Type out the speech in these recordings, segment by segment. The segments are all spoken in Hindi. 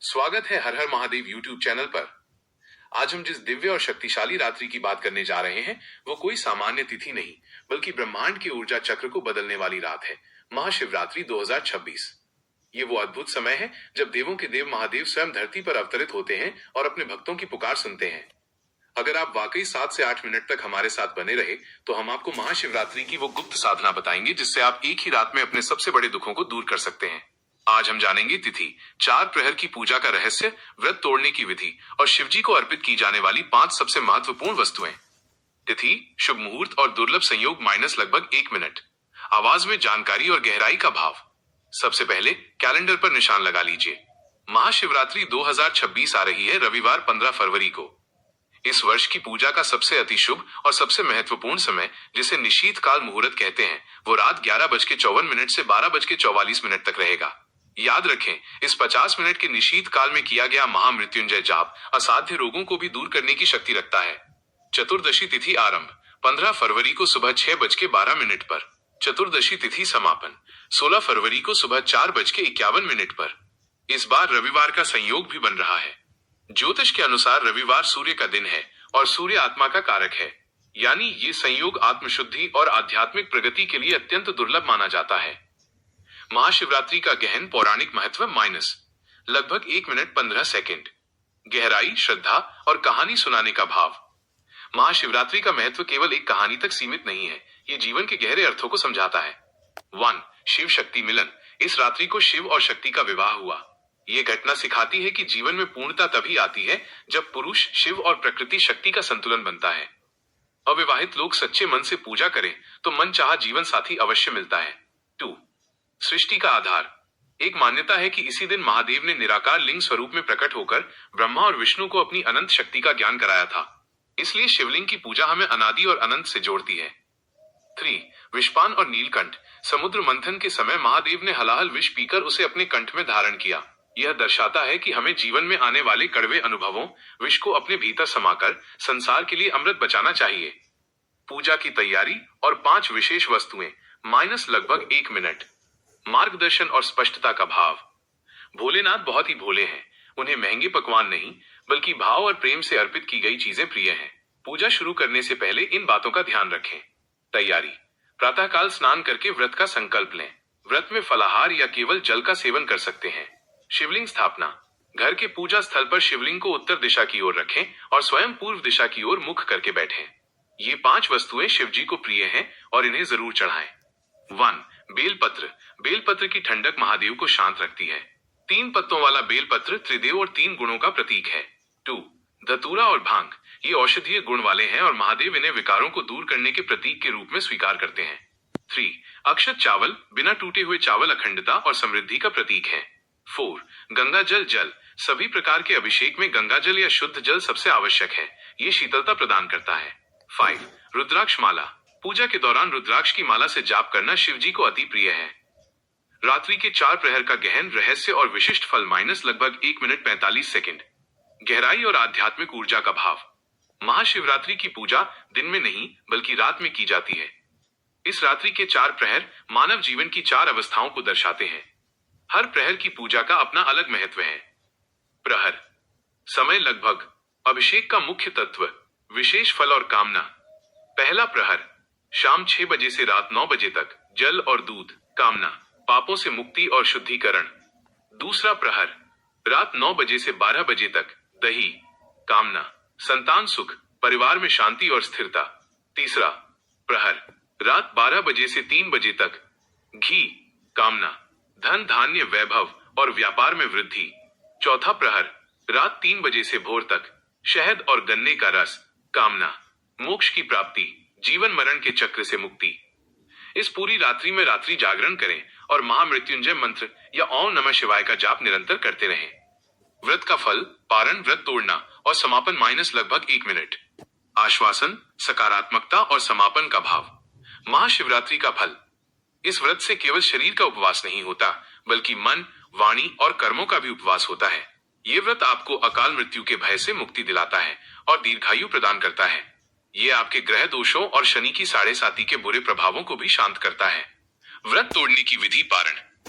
स्वागत है हर हर महादेव यूट्यूब चैनल पर। आज हम जिस दिव्य और शक्तिशाली रात्रि की बात करने जा रहे हैं वो कोई सामान्य तिथि नहीं बल्कि ब्रह्मांड के ऊर्जा चक्र को बदलने वाली रात है, महाशिवरात्रि 2026। ये वो अद्भुत समय है जब देवों के देव महादेव स्वयं धरती पर अवतरित होते हैं और अपने भक्तों की पुकार सुनते हैं। अगर आप वाकई 7 से 8 मिनट तक हमारे साथ बने रहे तो हम आपको महाशिवरात्रि की वो गुप्त साधना बताएंगे जिससे आप एक ही रात में अपने सबसे बड़े दुखों को दूर कर सकते हैं। आज हम जानेंगे तिथि, 4 प्रहर की पूजा का रहस्य, व्रत तोड़ने की विधि और शिवजी को अर्पित की जाने वाली 5 सबसे महत्वपूर्ण वस्तुएं। तिथि, शुभ मुहूर्त और दुर्लभ संयोग -लगभग 1 मिनट। आवाज में जानकारी और गहराई का भाव। सबसे पहले कैलेंडर पर निशान लगा लीजिए। महाशिवरात्रि 2026 आ रही है रविवार 15 फरवरी को। इस वर्ष की पूजा का सबसे अति शुभ और सबसे महत्वपूर्ण समय, जिसे निशीथ काल मुहूर्त कहते हैं, वो रात 11:54 से 12:44 तक रहेगा। याद रखें, इस 50 मिनट के निशीथ काल में किया गया महामृत्युंजय जाप असाध्य रोगों को भी दूर करने की शक्ति रखता है। चतुर्दशी तिथि आरंभ 15 फरवरी को सुबह 6:12 पर। चतुर्दशी तिथि समापन 16 फरवरी को सुबह 4:51 पर। इस बार रविवार का संयोग भी बन रहा है। ज्योतिष के अनुसार रविवार सूर्य का दिन है और सूर्य आत्मा का कारक है, यानी ये संयोग आत्मशुद्धि और आध्यात्मिक प्रगति के लिए अत्यंत दुर्लभ माना जाता है। महाशिवरात्रि का गहन पौराणिक महत्व -लगभग 1 मिनट 15 सेकेंड। गहराई, श्रद्धा और कहानी सुनाने का भाव। महाशिवरात्रि का महत्व केवल एक कहानी तक सीमित नहीं है, ये जीवन के गहरे अर्थों को समझाता है। 1. शिव शक्ति मिलन। इस रात्रि को शिव और शक्ति का विवाह हुआ। ये घटना सिखाती है कि जीवन में पूर्णता तभी आती है जब पुरुष, शिव और प्रकृति शक्ति का संतुलन बनता है। अविवाहित लोग सच्चे मन से पूजा करें तो मनचाहा जीवन साथी अवश्य मिलता है। 2. सृष्टि का आधार। एक मान्यता है कि इसी दिन महादेव ने निराकार लिंग स्वरूप में प्रकट होकर ब्रह्मा और विष्णु को अपनी अनंत शक्ति का ज्ञान कराया था। इसलिए शिवलिंग की पूजा हमें अनादि और अनंत से जोड़ती है। 3. विषपान और नीलकंठ। समुद्र मंथन के समय महादेव ने हलाहल विष पीकर उसे अपने कंठ में धारण किया। यह दर्शाता है कि हमें जीवन में आने वाले कड़वे अनुभवों, विष को अपने भीतर समाकर संसार के लिए अमृत बचाना चाहिए। पूजा की तैयारी और 5 विशेष वस्तुएं -लगभग 1 मिनट। मार्गदर्शन और स्पष्टता का भाव। भोलेनाथ बहुत ही भोले हैं। उन्हें महंगे पकवान नहीं बल्कि भाव और प्रेम से अर्पित की गई चीजें प्रिय हैं। पूजा शुरू करने से पहले इन बातों का ध्यान रखें। तैयारी। प्रातःकाल स्नान करके व्रत का संकल्प लें। व्रत में फलाहार या केवल जल का सेवन कर सकते हैं। शिवलिंग स्थापना। घर के पूजा स्थल पर शिवलिंग को उत्तर दिशा की ओर रखें और स्वयं पूर्व दिशा की ओर मुख करके बैठें। ये 5 वस्तुएं शिवजी को प्रिय हैं और इन्हें जरूर चढ़ाएं। 1. बेलपत्र। बेलपत्र की ठंडक महादेव को शांत रखती है। 3 पत्तों वाला बेलपत्र त्रिदेव और 3 गुणों का प्रतीक है। 2. धतूरा और भांग। ये औषधीय गुण वाले हैं और महादेव इन्हें विकारों को दूर करने के प्रतीक के रूप में स्वीकार करते हैं। 3. अक्षत चावल। बिना टूटे हुए चावल अखंडता और समृद्धि का प्रतीक है। 4. गंगा जल। जल। सभी प्रकार के अभिषेक में गंगा जल या शुद्ध जल सबसे आवश्यक है। ये शीतलता प्रदान करता है। 5. रुद्राक्ष माला। पूजा के दौरान रुद्राक्ष की माला से जाप करना शिवजी को अति प्रिय है। रात्रि के 4 प्रहर का गहन रहस्य और विशिष्ट फल -लगभग 1 मिनट 45 सेकेंड। गहराई और आध्यात्मिक ऊर्जा का भाव। महाशिवरात्रि की पूजा दिन में नहीं बल्कि रात में की जाती है। इस रात्रि के 4 प्रहर मानव जीवन की 4 अवस्थाओं को दर्शाते हैं। हर प्रहर की पूजा का अपना अलग महत्व है। प्रहर समय लगभग। अभिषेक का मुख्य तत्व, विशेष फल और कामना। पहला प्रहर शाम 6 बजे से रात 9 बजे तक, जल और दूध, कामना, पापों से मुक्ति और शुद्धिकरण। दूसरा प्रहर रात 9 बजे से 12 बजे तक, दही, कामना, संतान सुख, परिवार में शांति और स्थिरता। तीसरा प्रहर रात 12 बजे से 3 बजे तक, घी, कामना, धन धान्य वैभव और व्यापार में वृद्धि। चौथा प्रहर रात 3 बजे से भोर तक, शहद और गन्ने का रस, कामना, मोक्ष की प्राप्ति, जीवन मरण के चक्र से मुक्ति। इस पूरी रात्रि में रात्रि जागरण करें और महामृत्युंजय मंत्र या ओम नमः शिवाय का जाप निरंतर करते रहें। व्रत का फल, पारण, व्रत तोड़ना और समापन -लगभग 1 मिनट। आश्वासन, सकारात्मकता और समापन का भाव। महाशिवरात्रि का फल। इस व्रत से केवल शरीर का उपवास नहीं होता बल्कि मन, वाणी और कर्मों का भी उपवास होता है। ये व्रत आपको अकाल मृत्यु के भय से मुक्ति दिलाता है और दीर्घायु प्रदान करता है। ये आपके ग्रह दोषों और शनि की 7.5 के बुरे प्रभावों को भी शांत करता है। व्रत तोड़ने की विधि। पारण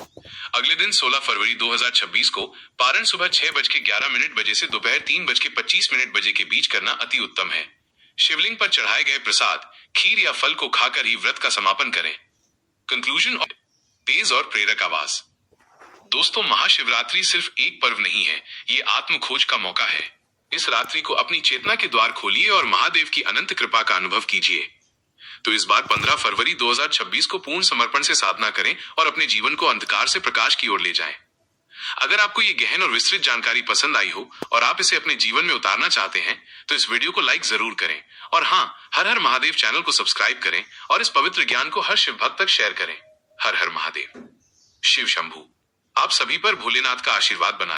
अगले दिन 16 फरवरी 2026 को पारण सुबह 6:11 से दोपहर 3:25 बजे के बीच करना अति उत्तम है। शिवलिंग पर चढ़ाए गए प्रसाद, खीर या फल को खाकर ही व्रत का समापन करें। कंक्लूजन और तेज और प्रेरक आवाज। दोस्तों, महाशिवरात्रि सिर्फ एक पर्व नहीं है, ये आत्म खोज का मौका है। इस रात्रि को अपनी चेतना के द्वार खोलिए और महादेव की अनंत कृपा का अनुभव कीजिए। तो इस बार 15 फरवरी 2026 को पूर्ण समर्पण से साधना करें और अपने जीवन को अंधकार से प्रकाश की ओर ले जाएं। अगर आपको ये गहन और विस्तृत जानकारी पसंद आई हो और आप इसे अपने जीवन में उतारना चाहते हैं तो इस वीडियो को लाइक जरूर करें और हाँ, हर हर महादेव चैनल को सब्सक्राइब करें और इस पवित्र ज्ञान को हर शिव भक्त तक शेयर करें। हर हर महादेव। शिव शंभू। आप सभी पर भोलेनाथ का आशीर्वाद बना